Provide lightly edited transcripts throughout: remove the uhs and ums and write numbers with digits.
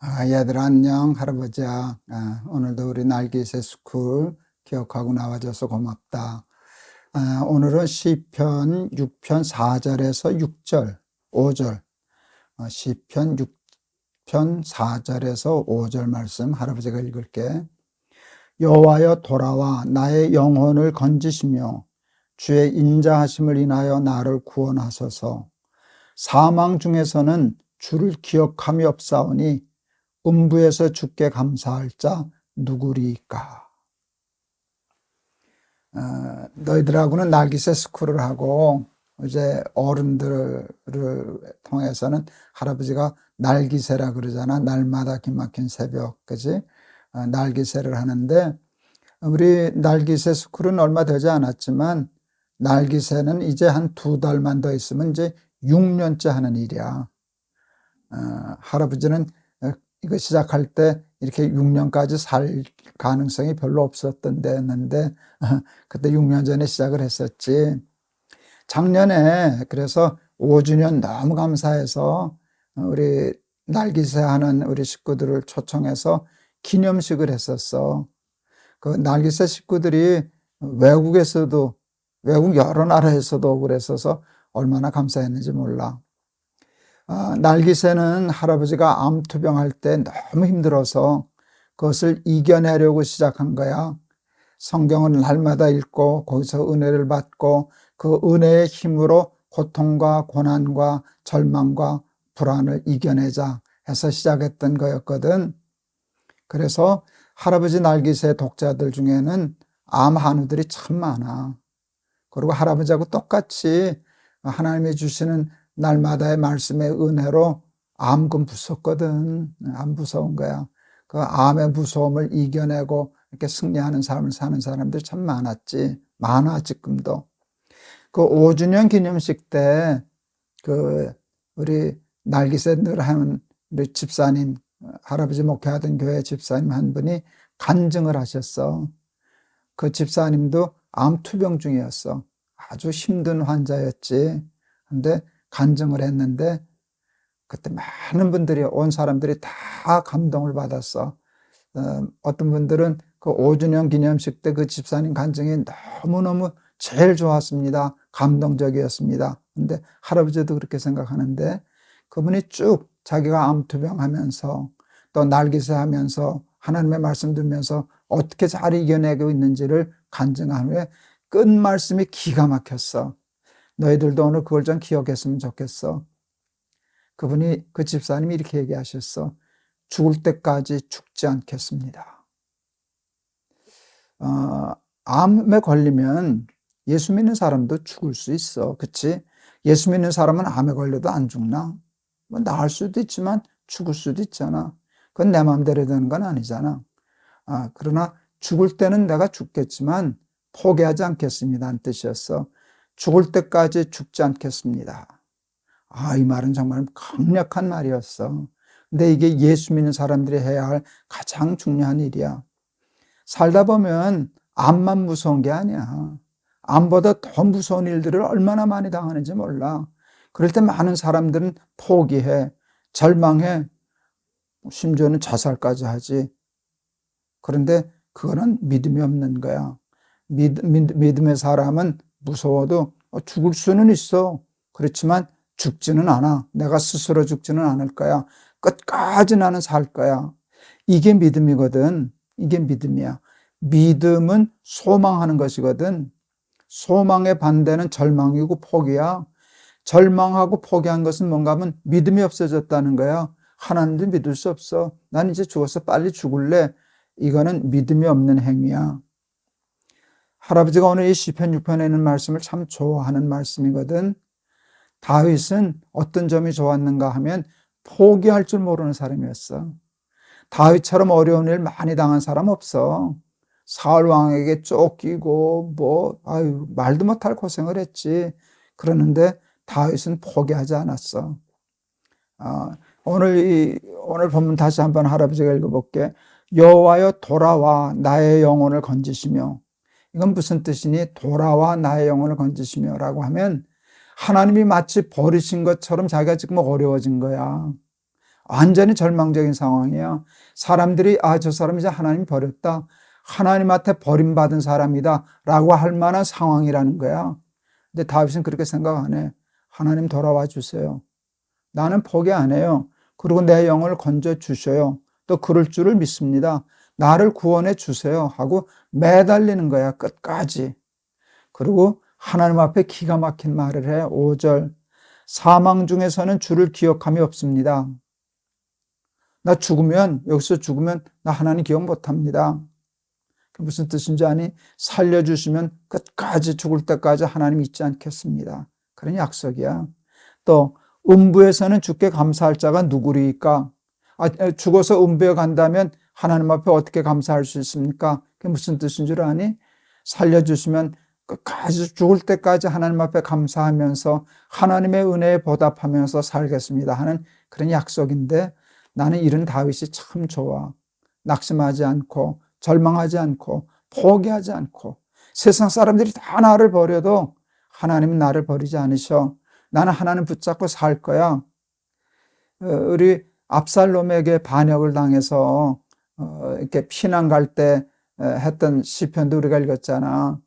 얘들아 안녕. 할아버지야. 오늘도 우리 날개새 스쿨 기억하고 나와줘서 고맙다. 오늘은 시편 6편 4절에서 6절 5절, 시편 6편 4절에서 5절 말씀 할아버지가 읽을게. 여호와여 돌아와 나의 영혼을 건지시며 주의 인자하심을 인하여 나를 구원하소서. 사망 중에서는 주를 기억함이 없사오니 음부에서 주께 감사할 자 누구리까? 너희들하고는 날기새 스쿨을 하고 이제 어른들을 통해서는 할아버지가 날기새라 그러잖아. 날마다 기막힌 새벽, 그지? 날기새를 하는데 우리 날기새 스쿨은 얼마 되지 않았지만 날기새는 이제 한 2달만 더 있으면 이제 6년째 하는 일이야. 할아버지는 이거 시작할 때 이렇게 6년까지 살 가능성이 별로 없었던 데였는데 그때 6년 전에 시작을 했었지. 작년에 그래서 5주년 너무 감사해서 우리 날기새 하는 우리 식구들을 초청해서 기념식을 했었어. 그 날기새 식구들이 외국에서도, 외국 여러 나라에서도 그랬어서 얼마나 감사했는지 몰라. 날기새는 할아버지가 암투병할 때 너무 힘들어서 그것을 이겨내려고 시작한 거야. 성경을 날마다 읽고 거기서 은혜를 받고 그 은혜의 힘으로 고통과 고난과 절망과 불안을 이겨내자 해서 시작했던 거였거든. 그래서 할아버지 날기새 독자들 중에는 암 한우들이 참 많아. 그리고 할아버지하고 똑같이 하나님이 주시는 날마다의 말씀의 은혜로 암은 무섭거든. 암 무서운 거야. 그 암의 무서움을 이겨내고 이렇게 승리하는 삶을 사는 사람들이 참 많았지. 많아, 지금도. 그 5주년 기념식 때, 우리 날기새 늘 하는 우리 집사님, 할아버지 목회하던 교회 집사님 한 분이 간증을 하셨어. 그 집사님도 암 투병 중이었어. 아주 힘든 환자였지. 근데 간증을 했는데 그때 많은 분들이, 온 사람들이 다 감동을 받았어. 어떤 분들은 그 5주년 기념식 때 그 집사님 간증이 너무너무 제일 좋았습니다. 감동적이었습니다. 근데 할아버지도 그렇게 생각하는데 그분이 쭉 자기가 암투병하면서 또 날기새 하면서 하나님의 말씀 듣면서 어떻게 잘 이겨내고 있는지를 간증한 후에 끝 말씀이 기가 막혔어. 너희들도 오늘 그걸 좀 기억했으면 좋겠어. 그분이, 그 집사님이 이렇게 얘기하셨어. 죽을 때까지 죽지 않겠습니다. 암에 걸리면 예수 믿는 사람도 죽을 수 있어. 그치? 예수 믿는 사람은 암에 걸려도 안 죽나? 뭐 나을 수도 있지만 죽을 수도 있잖아. 그건 내 마음대로 되는 건 아니잖아. 그러나 죽을 때는 내가 죽겠지만 포기하지 않겠습니다. 한 뜻이었어. 죽을 때까지 죽지 않겠습니다. 이 말은 정말 강력한 말이었어. 근데 이게 예수 믿는 사람들이 해야 할 가장 중요한 일이야. 살다 보면 암만 무서운 게 아니야. 암보다 더 무서운 일들을 얼마나 많이 당하는지 몰라. 그럴 때 많은 사람들은 포기해, 절망해, 심지어는 자살까지 하지. 그런데 그거는 믿음이 없는 거야. 믿음의 사람은 무서워도 죽을 수는 있어. 그렇지만 죽지는 않아. 내가 스스로 죽지는 않을 거야. 끝까지 나는 살 거야. 이게 믿음이거든. 이게 믿음이야. 믿음은 소망하는 것이거든. 소망의 반대는 절망이고 포기야. 절망하고 포기한 것은 뭔가 하면 믿음이 없어졌다는 거야. 하나님도 믿을 수 없어. 난 이제 죽어서 빨리 죽을래. 이거는 믿음이 없는 행위야. 할아버지가 오늘 이 시편 6편에 있는 말씀을 참 좋아하는 말씀이거든. 다윗은 어떤 점이 좋았는가 하면 포기할 줄 모르는 사람이었어. 다윗처럼 어려운 일 많이 당한 사람 없어. 사울 왕에게 쫓기고 말도 못할 고생을 했지. 그러는데 다윗은 포기하지 않았어. 오늘 본문 다시 한번 할아버지가 읽어볼게. 여호와여 돌아와 나의 영혼을 건지시며. 이건 무슨 뜻이니? 돌아와 나의 영혼을 건지시며 라고 하면 하나님이 마치 버리신 것처럼 자기가 지금 어려워진 거야. 완전히 절망적인 상황이야. 사람들이 저 사람 이제 하나님 버렸다. 하나님한테 버림받은 사람이다 라고 할 만한 상황이라는 거야. 근데 다윗은 그렇게 생각 안 해. 하나님 돌아와 주세요. 나는 포기 안 해요. 그리고 내 영을 건져 주셔요. 또 그럴 줄을 믿습니다. 나를 구원해 주세요 하고 매달리는 거야, 끝까지. 그리고 하나님 앞에 기가 막힌 말을 해. 5절. 사망 중에서는 주를 기억함이 없습니다. 여기서 죽으면 나 하나님 기억 못 합니다. 무슨 뜻인지 아니? 살려주시면 끝까지 죽을 때까지 하나님 잊지 않겠습니다. 그런 약속이야. 또 음부에서는 주께 감사할 자가 누구리까? 죽어서 음부에 간다면 하나님 앞에 어떻게 감사할 수 있습니까? 그게 무슨 뜻인 줄 아니? 살려주시면 끝까지 죽을 때까지 하나님 앞에 감사하면서 하나님의 은혜에 보답하면서 살겠습니다 하는 그런 약속인데, 나는 이런 다윗이 참 좋아. 낙심하지 않고 절망하지 않고 포기하지 않고, 세상 사람들이 다 나를 버려도 하나님은 나를 버리지 않으셔. 나는 하나님 붙잡고 살 거야. 우리 압살롬에게 반역을 당해서 이렇게 피난 갈 때 했던 시편도 우리가 읽었잖아.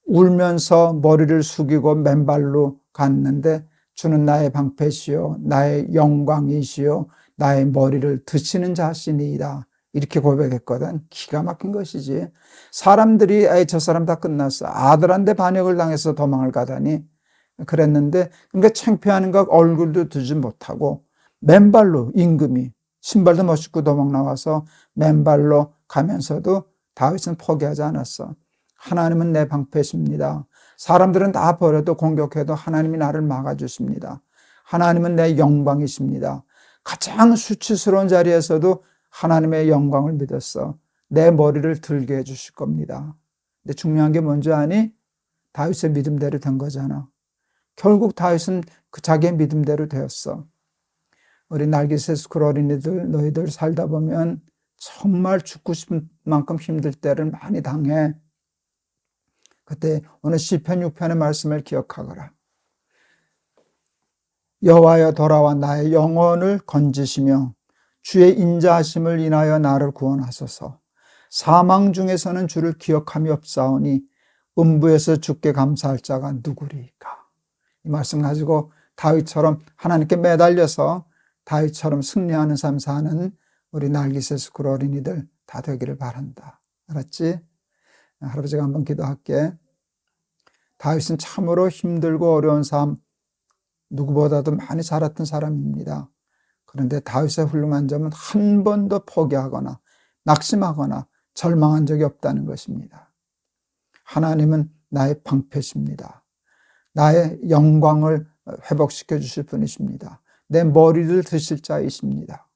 울면서 머리를 숙이고 맨발로 갔는데 주는 나의 방패시요 나의 영광이시요 나의 머리를 드시는 자신이다. 이렇게 고백했거든. 기가 막힌 것이지. 사람들이 저 사람 다 끝났어. 아들한테 반역을 당해서 도망을 가다니 그랬는데, 그러니까 창피하는 거 얼굴도 들지 못하고 맨발로, 임금이 신발도 못 신고 도망 나와서 맨발로 가면서도 다윗은 포기하지 않았어. 하나님은 내 방패십니다. 사람들은 다 버려도 공격해도 하나님이 나를 막아주십니다. 하나님은 내 영광이십니다. 가장 수치스러운 자리에서도 하나님의 영광을 믿었어. 내 머리를 들게 해주실 겁니다. 근데 중요한 게 뭔지 아니? 다윗의 믿음대로 된 거잖아. 결국 다윗은 그 자기의 믿음대로 되었어. 우리 날개새 스쿨 어린이들, 너희들 살다 보면 정말 죽고 싶은 만큼 힘들 때를 많이 당해. 그때 오늘 시편 6편의 말씀을 기억하거라. 여호와여 돌아와 나의 영혼을 건지시며 주의 인자하심을 인하여 나를 구원하소서. 사망 중에서는 주를 기억함이 없사오니 음부에서 주께 감사할 자가 누구리까? 이 말씀 가지고 다윗처럼 하나님께 매달려서 다윗처럼 승리하는 삶 사는 우리 날개새 스쿨 어린이들 다 되기를 바란다. 알았지? 할아버지가 한번 기도할게. 다윗은 참으로 힘들고 어려운 삶 누구보다도 많이 살았던 사람입니다. 그런데 다윗의 훌륭한 점은 한 번도 포기하거나 낙심하거나 절망한 적이 없다는 것입니다. 하나님은 나의 방패십니다. 나의 영광을 회복시켜 주실 분이십니다. 내 머리를 드실 자이십니다.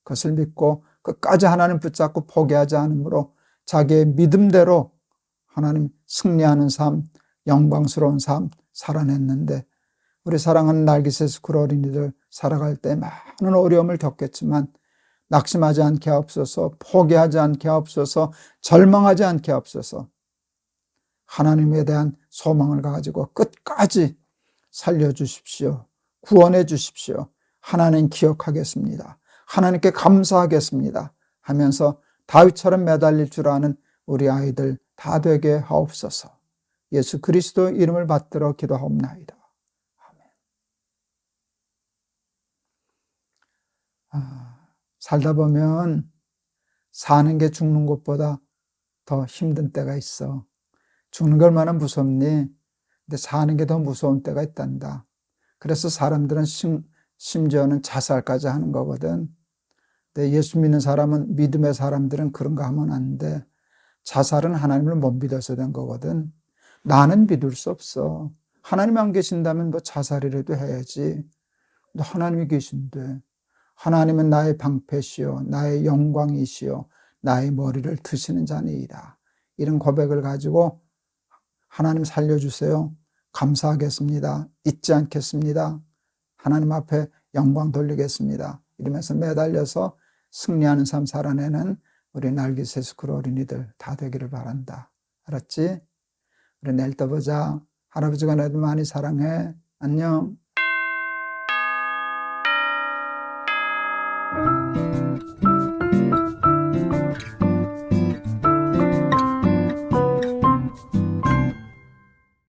그것을 믿고 끝까지 하나님 붙잡고 포기하지 않으므로 자기의 믿음대로 하나님 승리하는 삶, 영광스러운 삶 살아냈는데, 우리 사랑하는 날개새 스쿨 어린이들 살아갈 때 많은 어려움을 겪겠지만 낙심하지 않게 하옵소서, 포기하지 않게 하옵소서, 절망하지 않게 하옵소서. 하나님에 대한 소망을 가지고 끝까지 살려주십시오. 구원해 주십시오. 하나님 기억하겠습니다. 하나님께 감사하겠습니다 하면서 다윗처럼 매달릴 줄 아는 우리 아이들 다 되게 하옵소서. 예수 그리스도 이름을 받들어 기도하옵나이다. 살다 보면 사는 게 죽는 것보다 더 힘든 때가 있어. 죽는 게 얼마나 무섭니? 근데 사는 게 더 무서운 때가 있단다. 그래서 사람들은 심지어는 자살까지 하는 거거든. 근데 예수 믿는 사람은, 믿음의 사람들은 그런 거 하면 안 돼. 자살은 하나님을 못 믿어서 된 거거든. 나는 믿을 수 없어. 하나님 안 계신다면 뭐 자살이라도 해야지. 근데 하나님이 계신데, 하나님은 나의 방패시요 나의 영광이시요 나의 머리를 드시는 자니이다. 이런 고백을 가지고 하나님 살려주세요. 감사하겠습니다. 잊지 않겠습니다. 하나님 앞에 영광 돌리겠습니다. 이러면서 매달려서 승리하는 삶 살아내는 우리 날개새 스쿨 어린이들 다 되기를 바란다. 알았지? 우리 내일 또 보자. 할아버지가 너희들 많이 사랑해. 안녕.